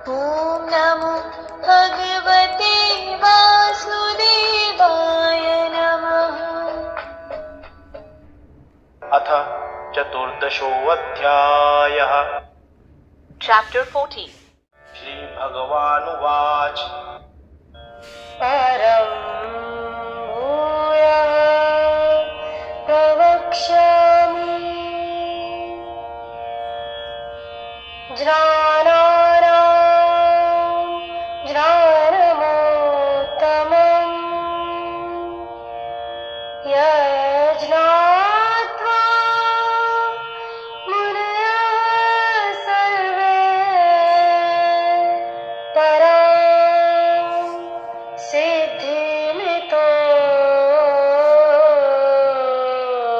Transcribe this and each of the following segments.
ॐ नमो भगवते वासुदेवाय नमः। अथ चतुर्दशोऽध्यायः। Chapter 14. श्रीभगवानुवाच परं भूयः प्रवक्ष्यामि ज्ञानानां ज्ञानमुत्तमम् यज्ञात्वा मुनयः सर्वे परां सिद्धिमितो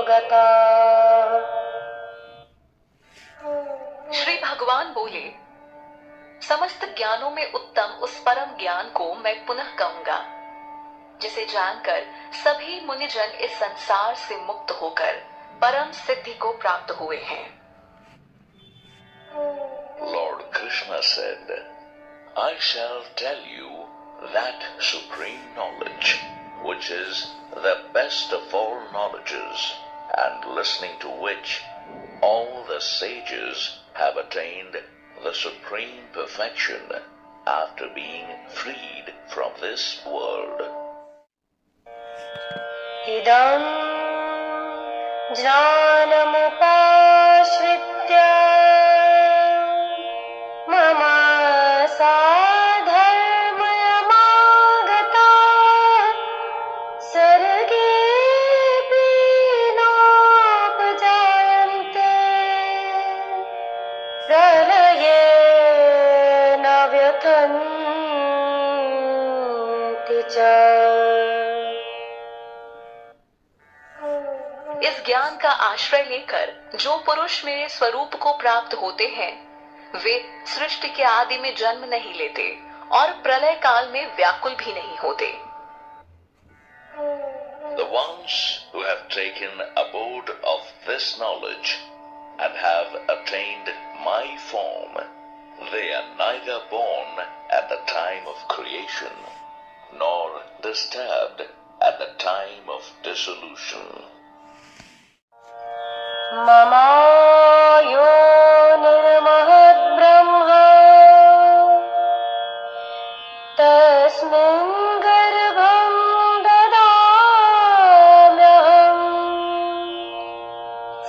गताः। श्री भगवान बोले, समस्त ज्ञानों में उत्तम उस परम ज्ञान को मैं पुनः कहूंगा, जिसे जानकर सभी मुनिजन इस संसार से मुक्त होकर परम सिद्धि को प्राप्त हुए हैं। Lord Krishna said, I shall tell you that supreme knowledge, which is the best of all knowledges, and listening to which all the sages have attained the supreme perfection after being freed from this world. इदं ज्ञानमुपाश्रित्य मम साधर्मयमागताः सर्गेऽपि नोपजायन्ते प्रलये न व्यथन्ति च। इस ज्ञान का आश्रय लेकर जो पुरुष मेरे स्वरूप को प्राप्त होते हैं, वे सृष्टि के आदि में जन्म नहीं लेते और प्रलय काल में व्याकुल भी नहीं होते। The ones who have taken abode of this knowledge and have attained my form, they are neither born at the time of creation nor disturbed at the time of dissolution. ममायो निर्महद् ब्रह्म तस्मिन् गर्भं ददाम्यहम्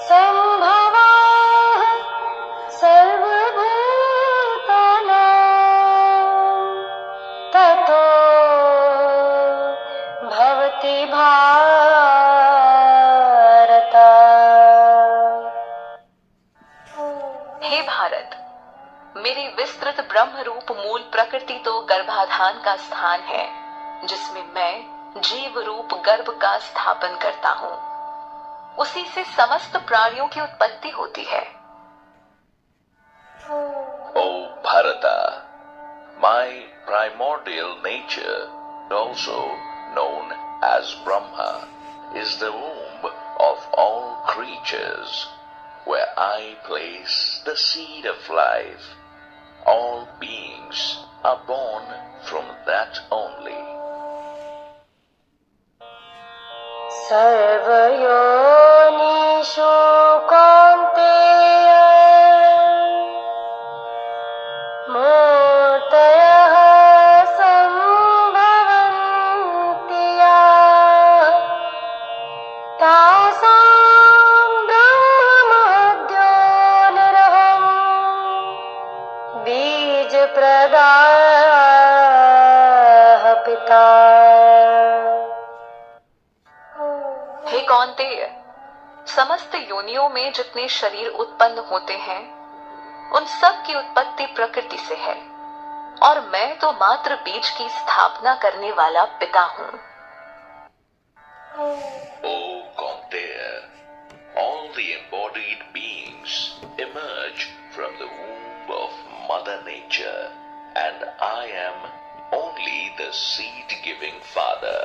सम्भवाः सर्वभूतानां ततो भवति भारत। हे भारत, मेरी विस्तृत ब्रह्म रूप मूल प्रकृति तो गर्भाधान का स्थान है, जिसमें मैं जीव रूप गर्भ का स्थापन करता हूँ। उसी से समस्त प्राणियों की उत्पत्ति होती है। O Bharata, my primordial nature, also known as Brahma, is the womb of all creatures, where I place the seed of life. All beings are born from that only. सर्वयोनिषु कौन्तेय मूर्तयः सम्भवन्ति याः तासां ब्रह्ममहद्योनिरहम् बीजप्रदाः पिता। हे कौन्तेय, समस्त योनियों में जितने शरीर उत्पन्न होते हैं, उन सब की उत्पत्ति प्रकृति से है, और मैं तो मात्र बीज की स्थापना करने वाला पिता हूँ। O Kaunteya, all the embodied beings emerge from the womb of Mother Nature, and I am only the seed-giving Father.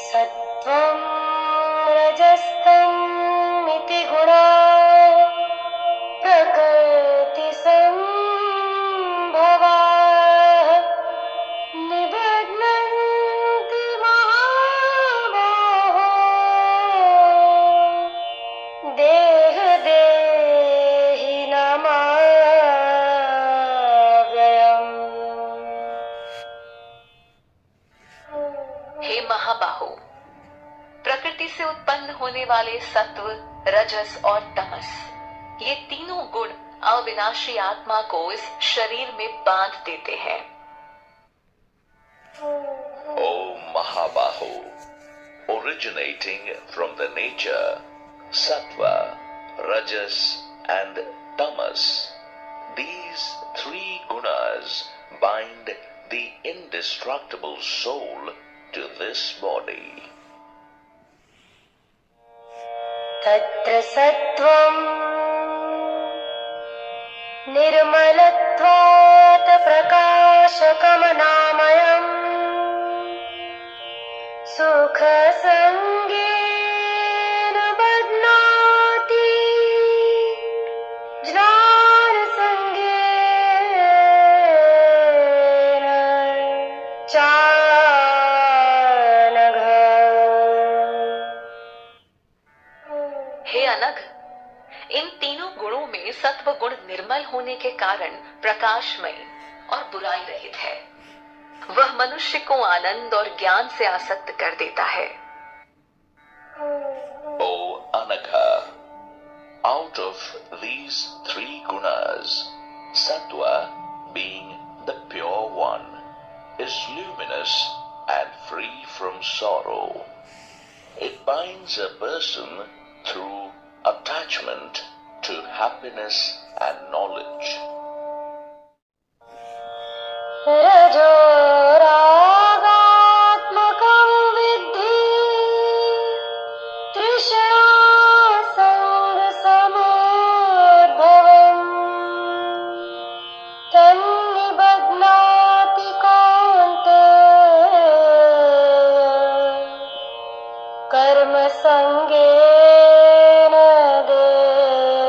सत्त्वं रजस्तम् इति गुणा प्रकृतिः से उत्पन्न होने वाले सत्व, रजस और तमस, ये तीनों गुण अविनाशी आत्मा को इस शरीर में बांध देते हैं। O Mahabaho, originating from the nature, Sattva, Rajas and Tamas, these three gunas bind the indestructible soul to this body. तत्र सत्त्वं निर्मलत्वात् प्रकाशकमनामयम् सुखसङ्गेन बध्नाति ज्ञानसङ्गेन चानघ। हे अनघ, इन तीनों गुणों में सत्व गुण निर्मल होने के कारण प्रकाशमय और बुराई रहित है। वह मनुष्य को आनंद और ज्ञान से आसक्त कर देता है। O Anagha, out of these three gunas, Sattva, being the pure one, is luminous and free from sorrow. It binds a person through attachment to happiness and knowledge. रजो रागात्मकं विद्धि तृष्णासङ्गसमुद्भवम् तन्निबध्नाति कौन्तेय कर्मसङ्गेन देहिनम्।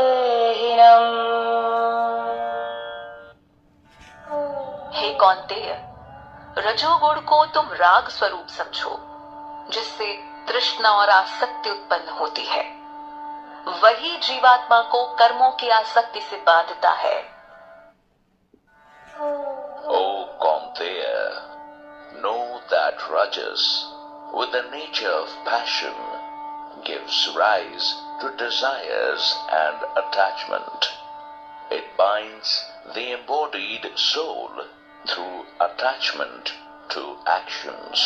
हे कौन्तेय, रजोगुण को तुम राग स्वरूप समझो, जिससे तृष्णा और आसक्ति उत्पन्न होती है। वही जीवात्मा को कर्मों की आसक्ति से बांधता है। O Kaunteya, know that Rajas, with the nature of passion, gives rise to desires and attachment. It binds the embodied soul through attachment to actions.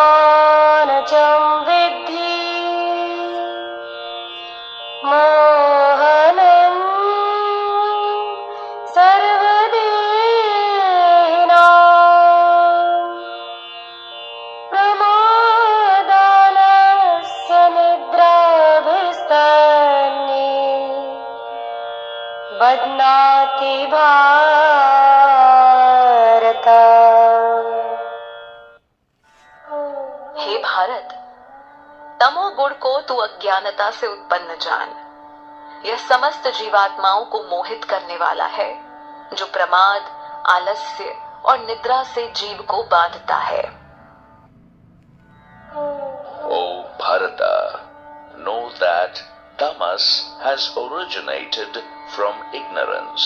तमस्त्वज्ञानजं विद्धि मोहनं सर्वदेहिनां प्रमादालस्य निद्राभिस्तन्नि बध्नाति भारत। हे भारत, तमोगुण को तू अज्ञानता से उत्पन्न जान। यह समस्त जीवात्माओं को मोहित करने वाला है, जो प्रमाद, आलस्य और निद्रा से जीव को बांधता है। O Bharata, know that Tamas has originated from ignorance.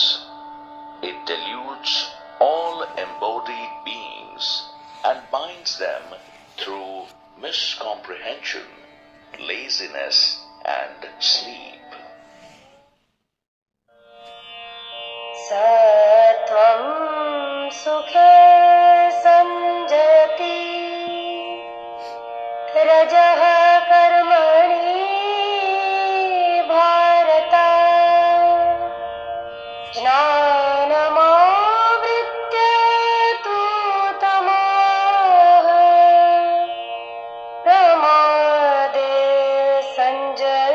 It deludes all embodied beings and binds them through miscomprehension, laziness and sleep. सत्वं सुखे संजयति रजः कर्मणि भारत ज्ञानमावृत्य तु तमः प्रमादे संजयत्यो।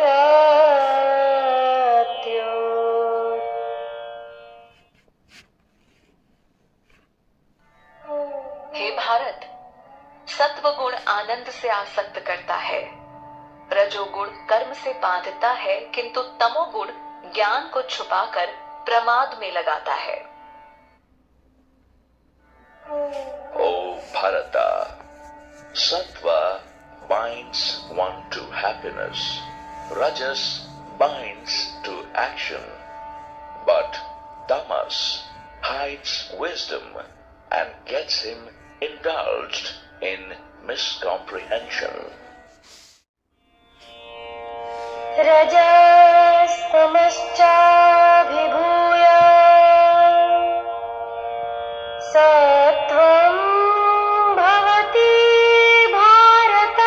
हे भारत, सत्व गुण आनंद से आसक्त करता है, रजोगुण कर्म से बांधता है, किंतु तमोगुण ज्ञान को छुपाकर प्रमाद में लगाता है। O Bharata, Sattva binds one to happiness, Rajas binds to action, but Tamas hides wisdom and gets him indulged in miscomprehension. रजस्तमश्चाभिभूय सत्वं भवति भारत।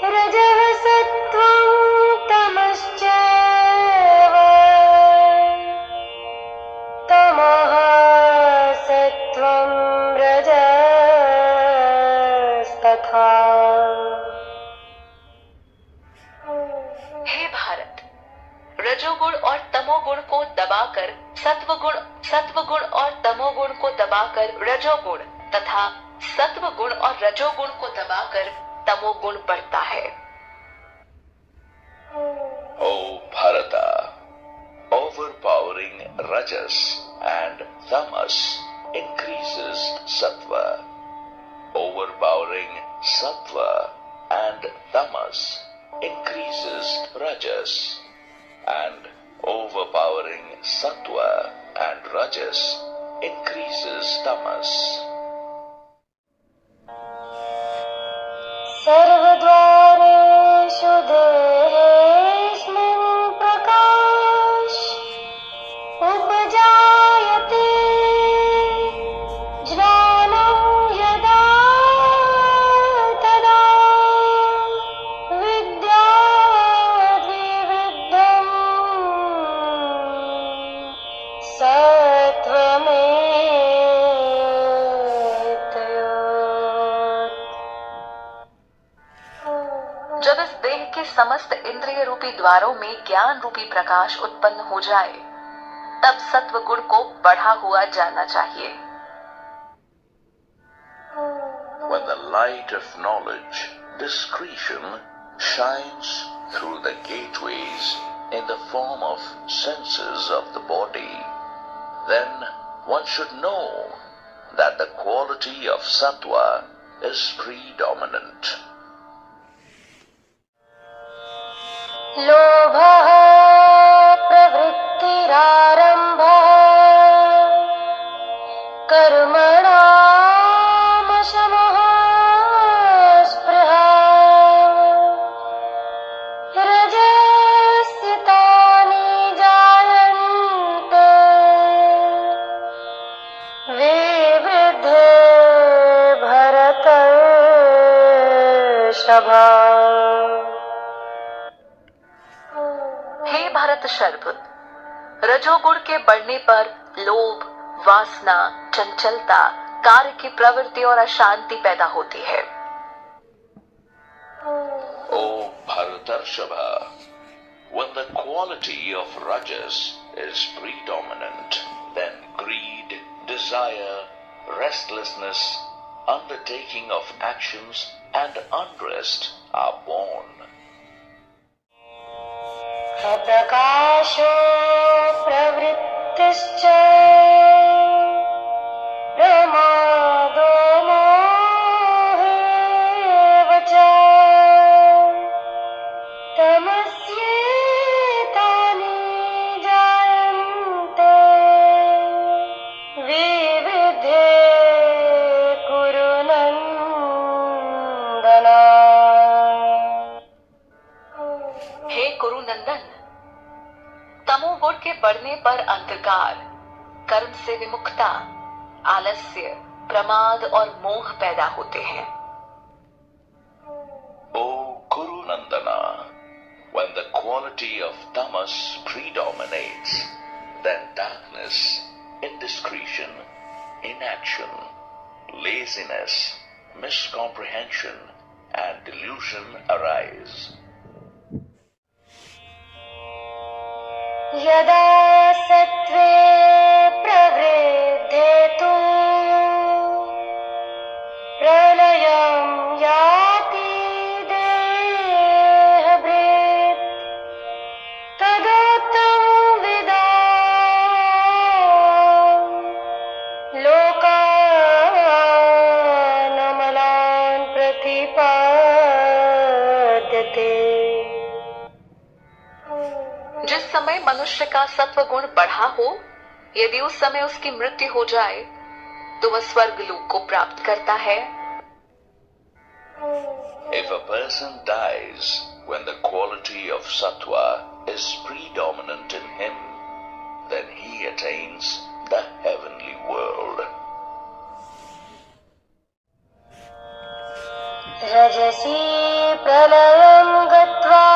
रजः सत्वं तमश्चैव तमः सत्वं रजस्तथा। हे भारत, रजोगुण और तमोगुण को दबाकर सत्वगुण और तमोगुण को दबाकर रजोगुण तथा सत्वगुण और रजोगुण को दबाकर तमोगुण बढ़ता है। O Bharata, overpowering rajas and tamas increases sattva. Overpowering sattva and tamas increases rajas, and overpowering sattva and rajas increases tamas. सर्वद्वारेषु देहेऽस्मिन् प्रकाश उपजायते। ज्ञानं यदा तदा विद्याद् विवृद्धम् सत्त्वमेतयोत्। जब इस देह के समस्त इंद्रिय रूपी द्वारों में ज्ञान रूपी प्रकाश उत्पन्न हो जाए, तब सत्व गुण को बढ़ा हुआ जाना चाहिए। When the light of knowledge, discretion, shines through the gateways in the form of senses of the body, then one should know that the quality of sattva is predominant. लोभः प्रवृत्तिरारम्भः कर्मणामशमः स्पृहा। रजस्य तानि जायन्ते विवृद्धे भरतर्षभा। हे भारत शर्भ, रजोगुण के बढ़ने पर लोभ, वासना, चंचलता, कार्य की प्रवृत्ति और अशांति पैदा होती है। O Bharatarshava, when the quality of rajas is predominant, then greed, desire, restlessness, undertaking of actions, and unrest are born. अप्रकाशो प्रवृत्तिश्च प्रमादो मोहेव च। तमस्येतानि जायन्ते विवृद्धे कुरु नन्दना। हे कुरुनंदन, तमोगुण के बढ़ने पर अंधकार, कर्म से विमुखता, आलस्य, प्रमाद और मोह पैदा होते हैं। O Kuru Nandana, when the quality of tamas predominates, then darkness, indiscretion, inaction, laziness, miscomprehension, and delusion arise. यदा सत्त्वे प्रवृद्धे तु प्रलयं याति देहभृत्। तदोत्तमविदां लोकानमलान् प्रतिपाद्यते। जिस समय मनुष्य का सत्व गुण बढ़ा हो, यदि उस समय उसकी मृत्यु हो जाए, तो वह स्वर्ग लोक को प्राप्त करता है। If a person dies when the quality of sattva is predominant in him, then he attains the heavenly world. रजसी प्रलयं गत्वा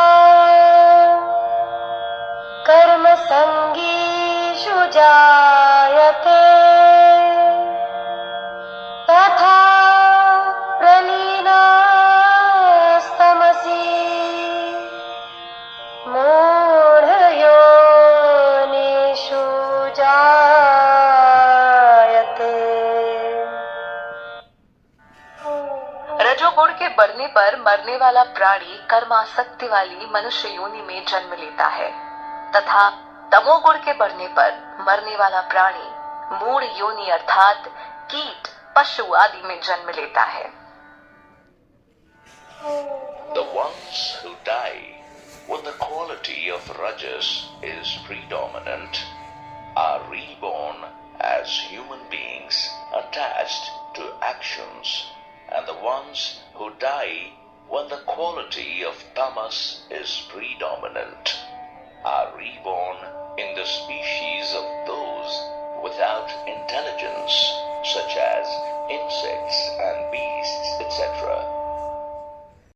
कर्मसङ्गीषु जायते तथा प्रलीनस्तमसि मूढयोनिषु जायते। रजोगुण के बढ़ने पर मरने वाला प्राणी कर्मासक्ति वाली मनुष्य योनि में जन्म लेता है तथा तमोगुण के बढ़ने पर मरने वाला प्राणी मूढ़ योनि अर्थात कीट पशु आदि में जन्म लेता है। The ones who die when the quality of rajas is predominant are reborn as human beings attached to actions, and the ones who die when the quality of tamas is predominant are reborn in the species of those without intelligence, such as insects and beasts, etc.